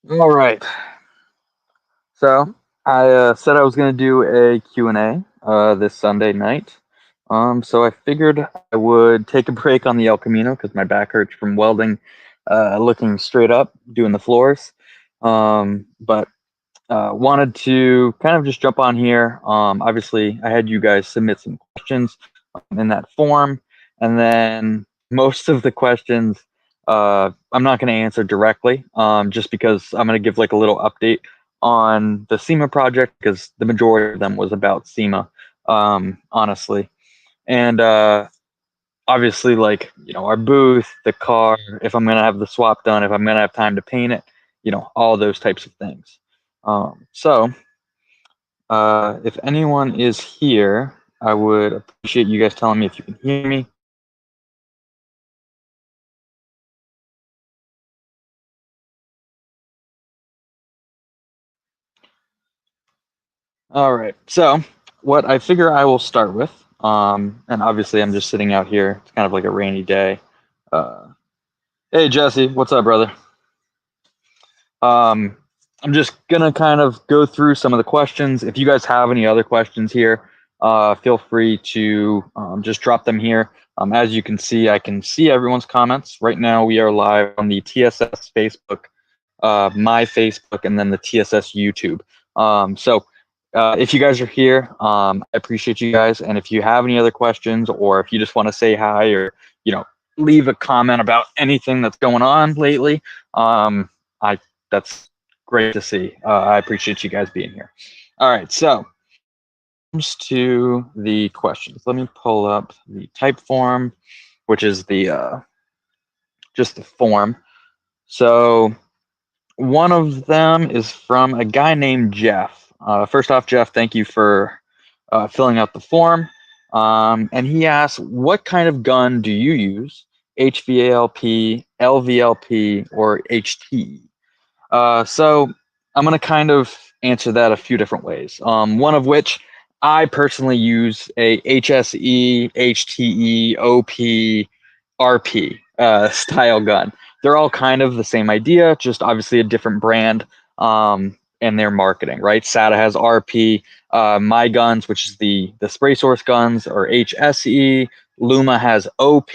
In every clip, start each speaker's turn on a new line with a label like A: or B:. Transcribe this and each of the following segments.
A: All right. So I said I was going to do a Q&A this Sunday night. So I figured I would take a break on the El Camino because my back hurts from welding, looking straight up, doing the floors. But wanted to kind of just jump on here. Obviously, I had you guys submit some questions in that form, and then most of the questions I'm not going to answer directly, just because I'm going to give like a little update on the SEMA project because the majority of them was about SEMA, honestly, and obviously, like our booth, the car, if I'm going to have the swap done, if I'm going to have time to paint it, all those types of things. So if anyone is here, I would appreciate you guys telling me if you can hear me. All right. So what I figure I will start with, and obviously I'm just sitting out here. It's kind of like a rainy day. Uh, hey Jesse, what's up, brother? Um, I'm just gonna kind of go through some of the questions. If you guys have any other questions here, feel free to just drop them here. As you can see, I can see everyone's comments. Right now, we are live on the TSS Facebook, my Facebook, and then the TSS YouTube. So if you guys are here, I appreciate you guys. And if you have any other questions, or if you just want to say hi, or leave a comment about anything that's going on lately, I that's great to see. I appreciate you guys being here. All right, so comes to the questions. Let me pull up the type form, which is the just the form. So one of them is from a guy named Jeff. First off, Jeff, thank you for filling out the form. And he asks, what kind of gun do you use? HVALP, LVLP, or HT? So I'm going to kind of answer that a few different ways. One of which I personally use a HSE, HTE, OP, RP style gun. They're all kind of the same idea, just obviously a different brand and their marketing, right? SATA has RP. My guns, which is the spray source guns, are HSE. Luma has OP.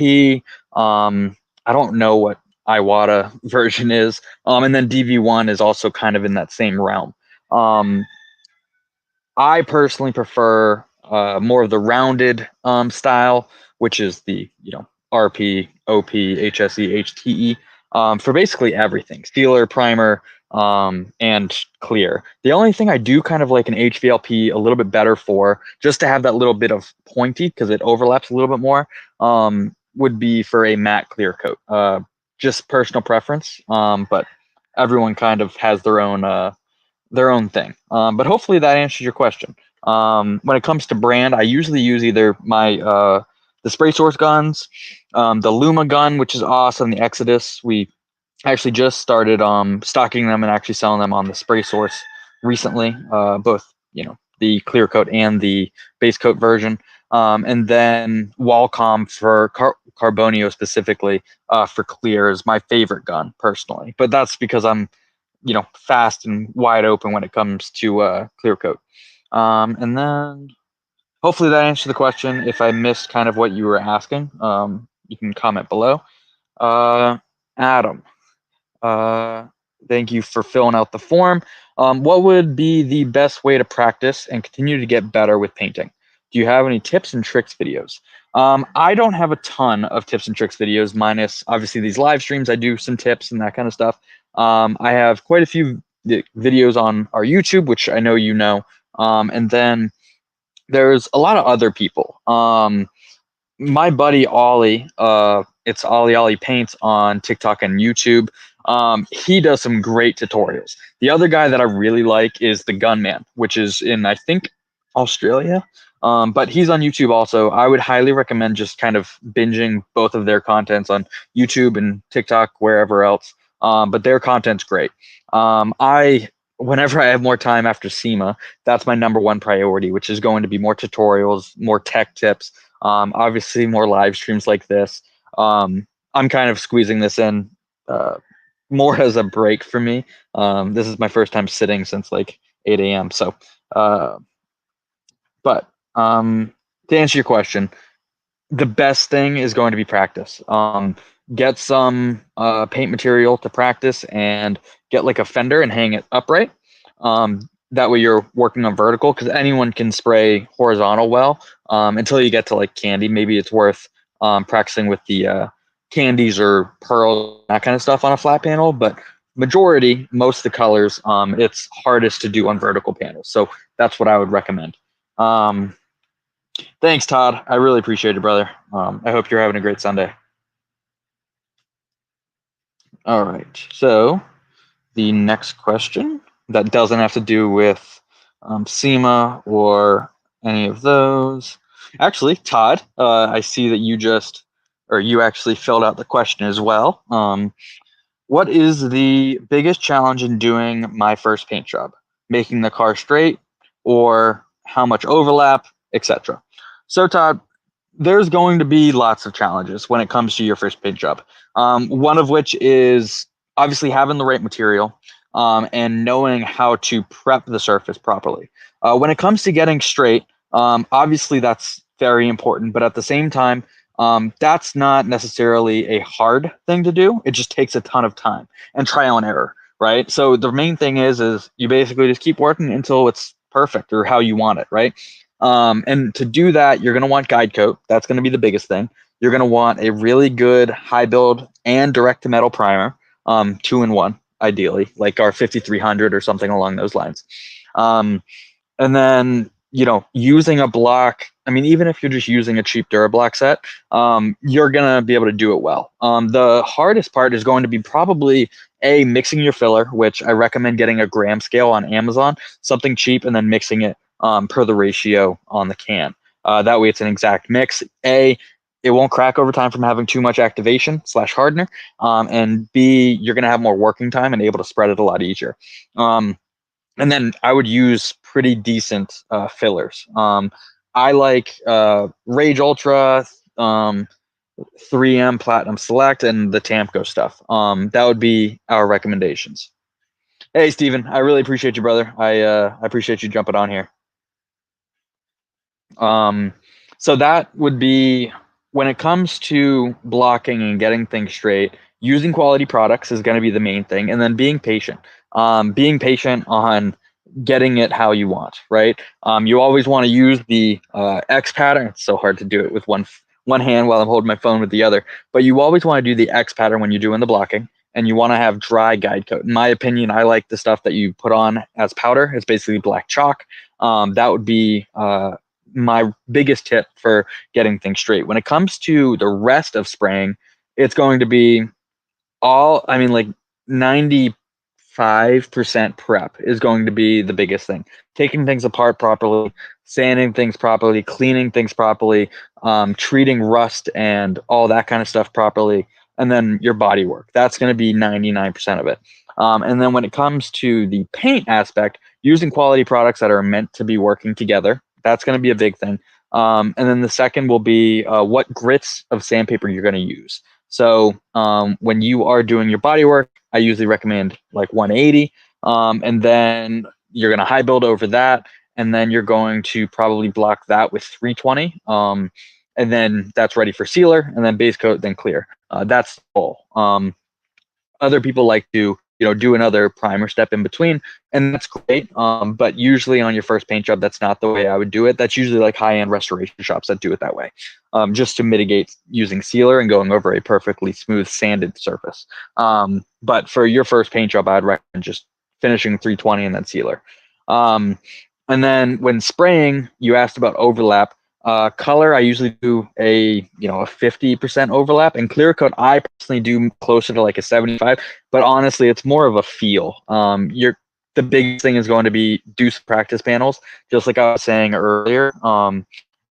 A: I don't know what Iwata version is. And then DV1 is also kind of in that same realm. Um, I personally prefer more of the rounded style, which is the RP, OP, HSE, HTE for basically everything: sealer, primer, and clear. The only thing I do kind of like an HVLP a little bit better for, just to have that little bit of pointy because it overlaps a little bit more, would be for a matte clear coat. Just personal preference, but everyone kind of has their own thing. But hopefully that answers your question. When it comes to brand, I usually use either my the spray source guns, the Luma gun, which is awesome, the Exodus. We actually just started stocking them and actually selling them on the spray source recently, both the clear coat and the base coat version. And then Wacom for Carbonio specifically for clear is my favorite gun personally. But that's because I'm fast and wide open when it comes to clear coat. And then hopefully that answers the question. If I missed kind of what you were asking, you can comment below. Adam, uh, thank you for filling out the form. What would be the best way to practice and continue to get better with painting? Do you have any tips and tricks videos? I don't have a ton of tips and tricks videos, minus obviously these live streams. I do some tips and that kind of stuff. I have quite a few videos on our YouTube, which I know you know. And then there's a lot of other people. My buddy Ollie, it's Ollie Paints on TikTok and YouTube. He does some great tutorials. The other guy that I really like is the Gunman, which is in, I think, Australia. But he's on YouTube also. I would highly recommend just kind of binging both of their contents on YouTube and TikTok, wherever else. But their content's great. Whenever I have more time after SEMA, that's my number one priority, which is going to be more tutorials, more tech tips, obviously more live streams like this. I'm kind of squeezing this in more as a break for me. This is my first time sitting since like 8 a.m. So, uh, but to answer your question, the best thing is going to be practice. Get some paint material to practice and get like a fender and hang it upright. That way you're working on vertical because anyone can spray horizontal well until you get to like candy. Maybe it's worth practicing with the candies or pearls, that kind of stuff on a flat panel. But most of the colors, it's hardest to do on vertical panels. So that's what I would recommend. Um, Thanks, Todd. I really appreciate it, brother. I hope you're having a great Sunday. All right. So the next question that doesn't have to do with SEMA or any of those. Actually, Todd, I see that you actually filled out the question as well. What is the biggest challenge in doing my first paint job? Making the car straight or how much overlap, etc. So, Todd, there's going to be lots of challenges when it comes to your first paint job. One of which is obviously having the right material and knowing how to prep the surface properly. When it comes to getting straight, obviously that's very important, but at the same time, that's not necessarily a hard thing to do. It just takes a ton of time and trial and error, right? So the main thing is you basically just keep working until it's perfect or how you want it, right? And to do that, you're going to want guide coat. That's going to be the biggest thing. You're going to want a really good high build and direct to metal primer, 2-in-1, ideally, like our 5300 or something along those lines. And then, using a block, I mean, even if you're just using a cheap Durablock set, you're going to be able to do it well. The hardest part is going to be probably mixing your filler, which I recommend getting a gram scale on Amazon, something cheap, and then mixing it per the ratio on the can. That way it's an exact mix. It won't crack over time from having too much activation / hardener. And B, you're going to have more working time and able to spread it a lot easier. And then I would use pretty decent fillers. I like Rage Ultra, 3M Platinum Select, and the Tamco stuff. That would be our recommendations. Hey, Steven, I really appreciate you, brother. I appreciate you jumping on here. So that would be when it comes to blocking and getting things straight, using quality products is going to be the main thing. And then being patient. Being patient on getting it how you want, right? You always want to use the X pattern. It's so hard to do it with one hand while I'm holding my phone with the other. But you always want to do the X pattern when you're doing the blocking. And you want to have dry guide coat. In my opinion, I like the stuff that you put on as powder. It's basically black chalk. That would be my biggest tip for getting things straight. When it comes to the rest of spraying, it's going to be like 95% prep is going to be the biggest thing. Taking things apart properly, sanding things properly, cleaning things properly, treating rust and all that kind of stuff properly, and then your body work. That's going to be 99% of it. And then when it comes to the paint aspect, using quality products that are meant to be working together, that's going to be a big thing. And then the second will be what grits of sandpaper you're going to use. So when you are doing your body work, I usually recommend like 180, and then you're going to high build over that, and then you're going to probably block that with 320, and then that's ready for sealer, and then base coat, then clear. That's all. Other people like to do another primer step in between, and that's great. But usually on your first paint job, that's not the way I would do it. That's usually like high-end restoration shops that do it that way, just to mitigate using sealer and going over a perfectly smooth sanded surface. But for your first paint job, I'd recommend just finishing 320 and then sealer. And then when spraying, you asked about overlap. Color, I usually do a 50% overlap, and clear coat I personally do closer to like a 75. But honestly, it's more of a feel. The biggest thing is going to be do some practice panels, just like I was saying earlier,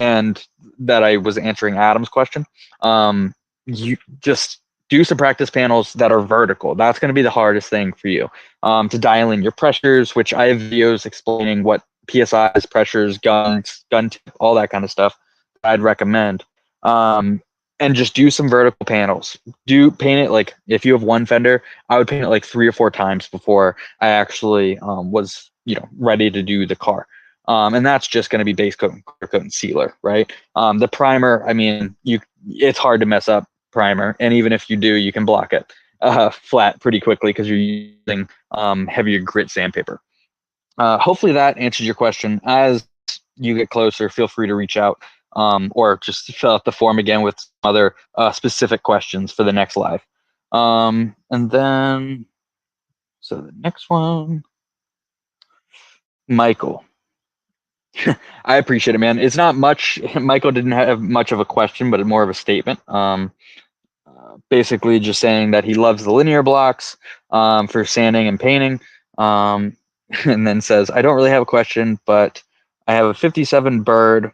A: and that I was answering Adam's question. You just do some practice panels that are vertical. That's going to be the hardest thing for you, to dial in your pressures, which I have videos explaining what PSIs, pressures, gun tip, all that kind of stuff I'd recommend. And and just do some vertical panels. Do paint it like, if you have one fender, I would paint it like 3 or 4 times before I actually was, ready to do the car. And that's just going to be base coat and clear coat and sealer, right? The primer, I mean, it's hard to mess up primer, and even if you do, you can block it flat pretty quickly because you're using heavier grit sandpaper. Hopefully that answers your question. As you get closer, feel free to reach out, or just fill out the form again with some other specific questions for the next live. And then, so the next one, Michael. I appreciate it, man. It's not much. Michael didn't have much of a question, but more of a statement. Basically, just saying that he loves the linear blocks for sanding and painting. And then says, I don't really have a question, but I have a 57 bird.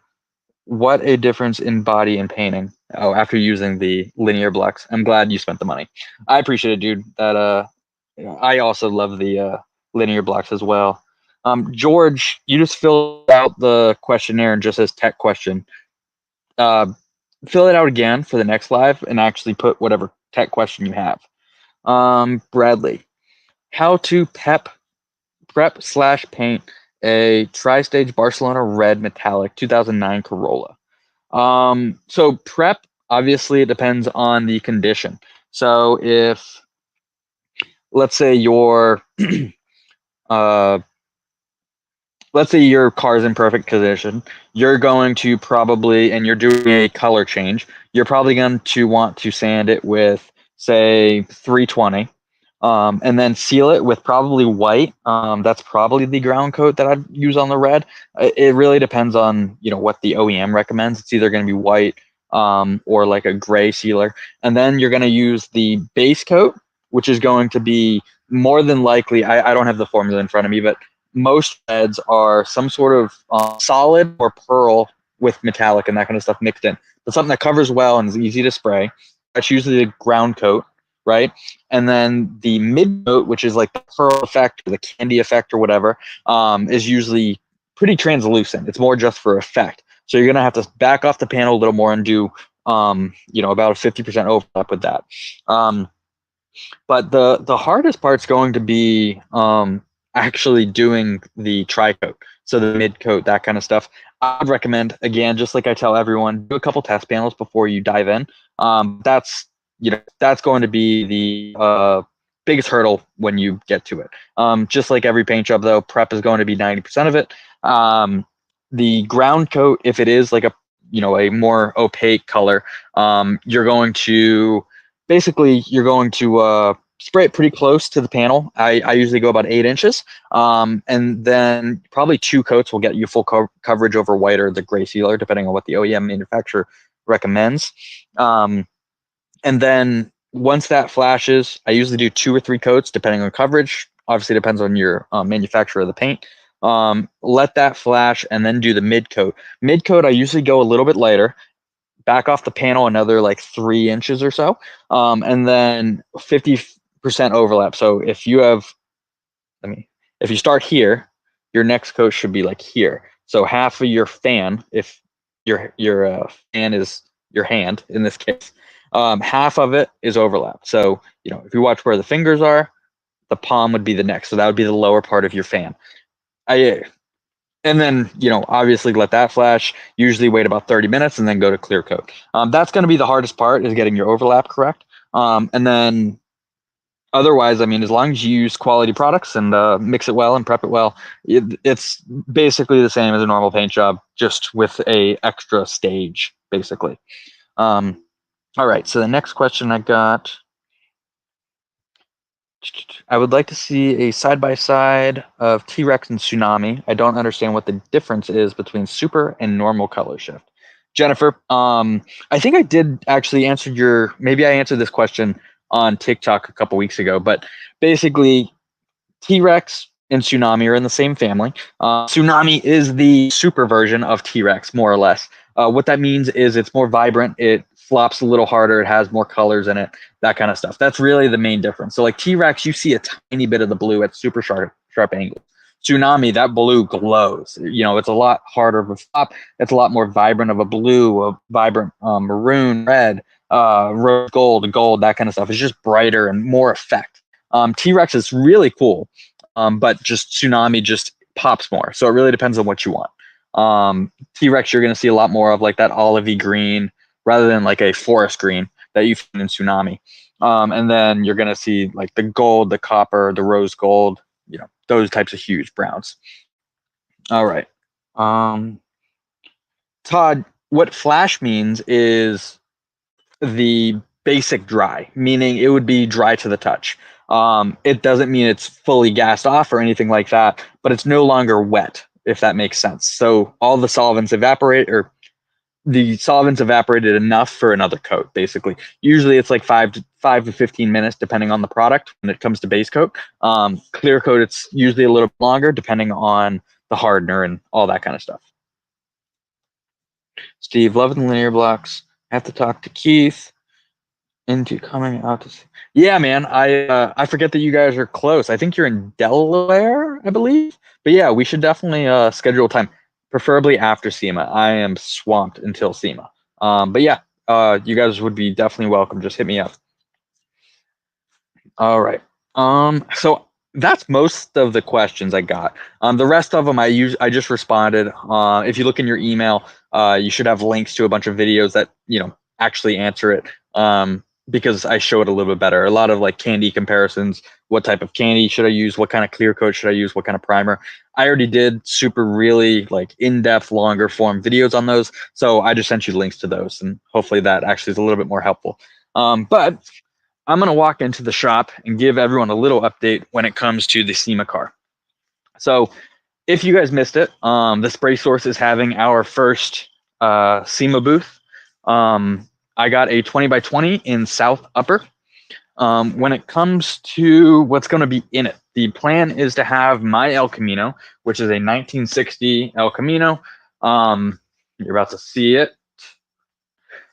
A: What a difference in body and painting. Oh, after using the linear blocks. I'm glad you spent the money. I appreciate it, dude. That I also love the linear blocks as well. George, you just filled out the questionnaire and just says tech question. Fill it out again for the next live and actually put whatever tech question you have. Bradley, how to prep/paint a tri-stage Barcelona red metallic 2009 Corolla. So prep, obviously it depends on the condition. So if, let's say your let's say your car's in perfect condition, you're going to probably, and you're doing a color change, you're probably going to want to sand it with, say, 320, and then seal it with probably white. That's probably the ground coat that I'd use on the red. It really depends on, what the OEM recommends. It's either going to be white or like a gray sealer. And then you're going to use the base coat, which is going to be more than likely, I don't have the formula in front of me, but most reds are some sort of solid or pearl with metallic and that kind of stuff mixed in. But something that covers well and is easy to spray. That's usually the ground coat, right? And then the mid coat, which is like the pearl effect or the candy effect or whatever, is usually pretty translucent. It's more just for effect. So you're gonna have to back off the panel a little more and do, about a 50% overlap with that. But the hardest part's going to be actually doing the tri-coat, so the mid coat, that kind of stuff. I would recommend, again, just like I tell everyone, do a couple test panels before you dive in. That's going to be the biggest hurdle when you get to it. Just like every paint job, though, prep is going to be 90% of it. The ground coat, if it is like a more opaque color, you're going to spray it pretty close to the panel. I usually go about 8 inches. And then probably 2 coats will get you full coverage over white or the gray sealer, depending on what the OEM manufacturer recommends. And then once that flashes, I usually do 2 or 3 coats, depending on coverage. Obviously, depends on your manufacturer of the paint. Let that flash and then do the mid coat. Mid coat, I usually go a little bit lighter. Back off the panel another like 3 inches or so, and then 50% overlap. So if you start here, your next coat should be like here. So half of your fan, if your fan is your hand in this case, half of it is overlap. So if you watch where the fingers are, the palm would be the next. So that would be the lower part of your fan. And then, obviously let that flash, usually wait about 30 minutes and then go to clear coat. That's going to be the hardest part, is getting your overlap correct. And then otherwise, as long as you use quality products and mix it well and prep it well, it's basically the same as a normal paint job, just with a extra stage, basically. All right, so the next question I got, I would like to see a side-by-side of T-Rex and Tsunami. I don't understand what the difference is between super and normal color shift. Jennifer, I think I did actually answer maybe I answered this question on TikTok a couple weeks ago, but basically T-Rex and Tsunami are in the same family. Tsunami is the super version of T-Rex, more or less. What that means is it's more vibrant, it flops a little harder, it has more colors in it, that kind of stuff. That's really the main difference. So like T-Rex, you see a tiny bit of the blue at super sharp angles. Tsunami, that blue glows. It's a lot harder of a flop. It's a lot more vibrant of a blue, a vibrant maroon, red, rose gold, that kind of stuff. It's just brighter and more effect. T-Rex is really cool, but just Tsunami just pops more. So it really depends on what you want. T-Rex, you're going to see a lot more of like that olivey green rather than like a forest green that you find in Tsunami. And then you're going to see like the gold, the copper, the rose gold, those types of hues, browns. All right. Todd, what flash means is the basic dry, meaning it would be dry to the touch. It doesn't mean it's fully gassed off or anything like that, but it's no longer wet, if that makes sense. So all the solvents evaporate, or the solvents evaporated enough for another coat, basically. Usually it's like 5 to 15 minutes, depending on the product when it comes to base coat. Clear coat, it's usually a little longer, depending on the hardener and all that kind of stuff. Steve, loving the linear blocks. I have to talk to Keith into coming out to see. Yeah, man. I forget that you guys are close. I think you're in Delaware, I believe. But yeah, we should definitely schedule time, preferably after SEMA. I am swamped until SEMA. But yeah, you guys would be definitely welcome. Just hit me up. All right. So that's most of the questions I got. The rest of them I just responded. If you look in your email, you should have links to a bunch of videos that actually answer it. Because I show it a little bit better. A lot of like candy comparisons. What type of candy should I use? What kind of clear coat should I use? What kind of primer? I already did really like in-depth, longer form videos on those. So I just sent you links to those, and hopefully that actually is a little bit more helpful. But I'm going to walk into the shop and give everyone a little update when it comes to the SEMA car. So if you guys missed it, the Spray Source is having our first SEMA booth. I got a 20x20 in South Upper. When it comes to what's going to be in it, the plan is to have my El Camino, which is a 1960 El Camino. You're about to see it.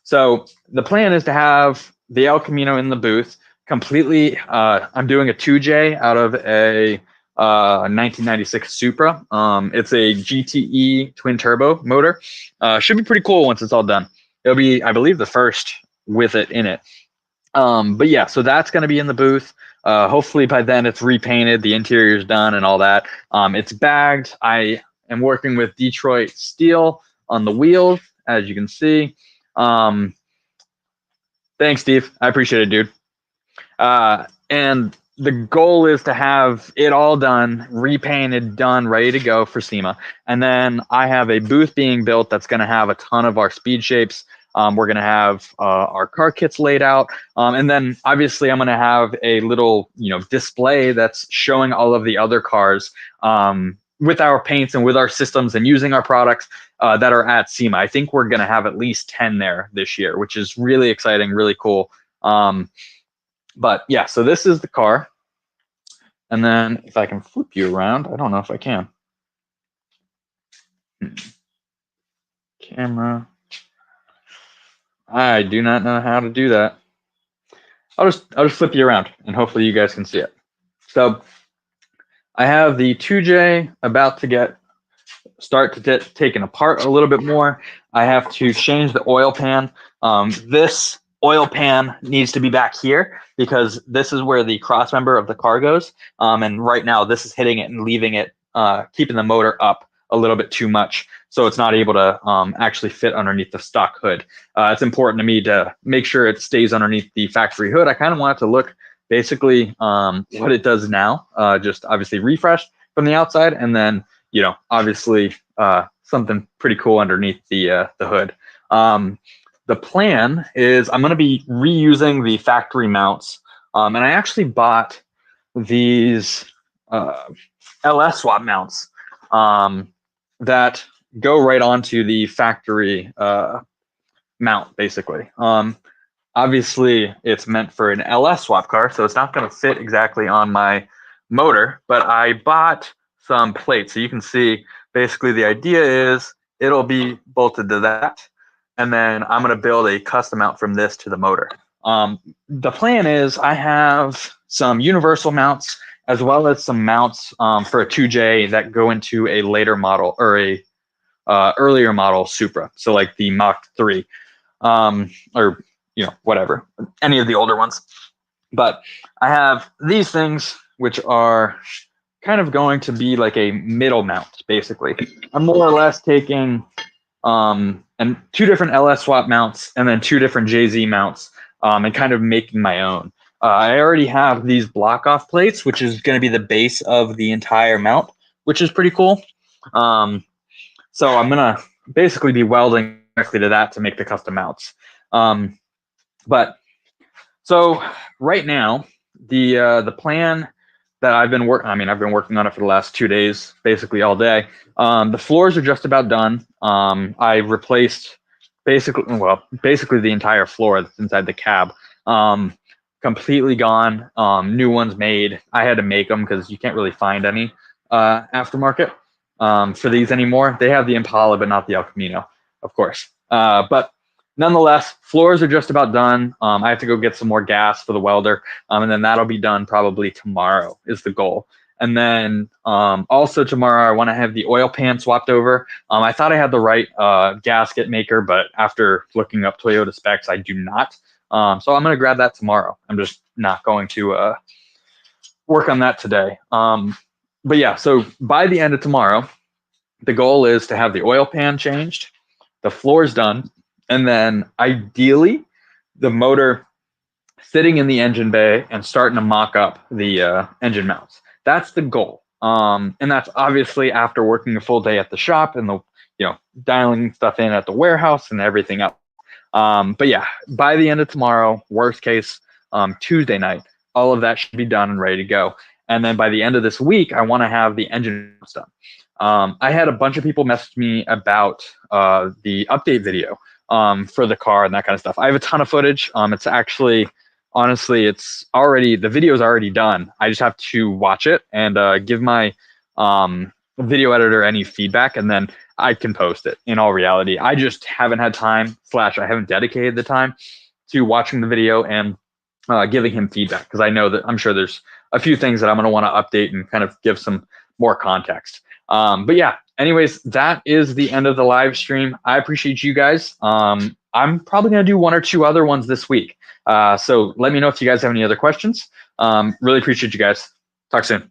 A: So the plan is to have the El Camino in the booth completely. I'm doing a 2J out of a 1996 Supra. It's a GTE twin turbo motor. Should be pretty cool once it's all done. It'll be, I believe, the first with it in it. But yeah, so that's going to be in the booth. Hopefully by then it's repainted, the interior's done and all that. It's bagged. I am working with Detroit Steel on the wheels, as you can see. Thanks, Steve. I appreciate it, dude. And the goal is to have it all done, repainted, done, ready to go for SEMA. And then I have a booth being built that's going to have a ton of our speed shapes. We're going to have our car kits laid out. And then obviously I'm going to have a little, display that's showing all of the other cars with our paints and with our systems and using our products that are at SEMA. I think we're going to have at least 10 there this year, which is really exciting, really cool. But yeah, so this is the car. And then if I can flip you around, I don't know if I can. Camera. I do not know how to do that. I'll just flip you around and hopefully you guys can see it. So I have the 2J about to start to get taken apart a little bit more. I have to change the oil pan. This oil pan needs to be back here because this is where the cross member of the car goes. And right now this is hitting it and leaving it, keeping the motor up a little bit too much. So it's not able to actually fit underneath the stock hood. It's important to me to make sure it stays underneath the factory hood. I kind of want it to look basically what it does now, just obviously refreshed from the outside. And then, obviously something pretty cool underneath the hood. The plan is I'm going to be reusing the factory mounts. And I actually bought these LS swap mounts that go right onto the factory mount, basically. Obviously, it's meant for an LS swap car, so it's not going to fit exactly on my motor, but I bought some plates. So you can see, basically, the idea is it'll be bolted to that, and then I'm going to build a custom mount from this to the motor. The plan is I have some universal mounts as well as some mounts for a 2J that go into a later model or a earlier model Supra. So like the Mach 3 or whatever, any of the older ones. But I have these things, which are kind of going to be like a middle mount, basically. I'm more or less taking and 2 different LS swap mounts and then 2 different JZ mounts, and kind of making my own. I already have these block off plates, which is going to be the base of the entire mount, which is pretty cool. So I'm going to basically be welding directly to that to make the custom mounts. But so right now, the plan that I've been working on it for the last 2 days, basically all day. The floors are just about done. I replaced basically the entire floor that's inside the cab. Completely gone. New ones made. I had to make them because you can't really find any aftermarket for these anymore. They have the Impala, but not the El Camino, of course. But nonetheless, floors are just about done. I have to go get some more gas for the welder, and then that'll be done probably tomorrow is the goal. And then also tomorrow, I want to have the oil pan swapped over. I thought I had the right gasket maker, but after looking up Toyota specs, I do not. So I'm going to grab that tomorrow. I'm just not going to work on that today. But yeah, so by the end of tomorrow, the goal is to have the oil pan changed, the floors done, and then ideally the motor sitting in the engine bay and starting to mock up the engine mounts. That's the goal. And that's obviously after working a full day at the shop and dialing stuff in at the warehouse and everything else. But yeah, by the end of tomorrow, worst case, Tuesday night, all of that should be done and ready to go. And then by the end of this week, I want to have the engine done. I had a bunch of people message me about the update video for the car and that kind of stuff. I have a ton of footage. It's actually, honestly, the video is already done. I just have to watch it and give my video editor any feedback, and then I can post it. In all reality, I just haven't had time / I haven't dedicated the time to watching the video and giving him feedback, because I'm sure there's a few things that I'm going to want to update and kind of give some more context. But yeah, anyways, that is the end of the live stream. I appreciate you guys. I'm probably going to do 1 or 2 other ones this week. So let me know if you guys have any other questions. Really appreciate you guys. Talk soon.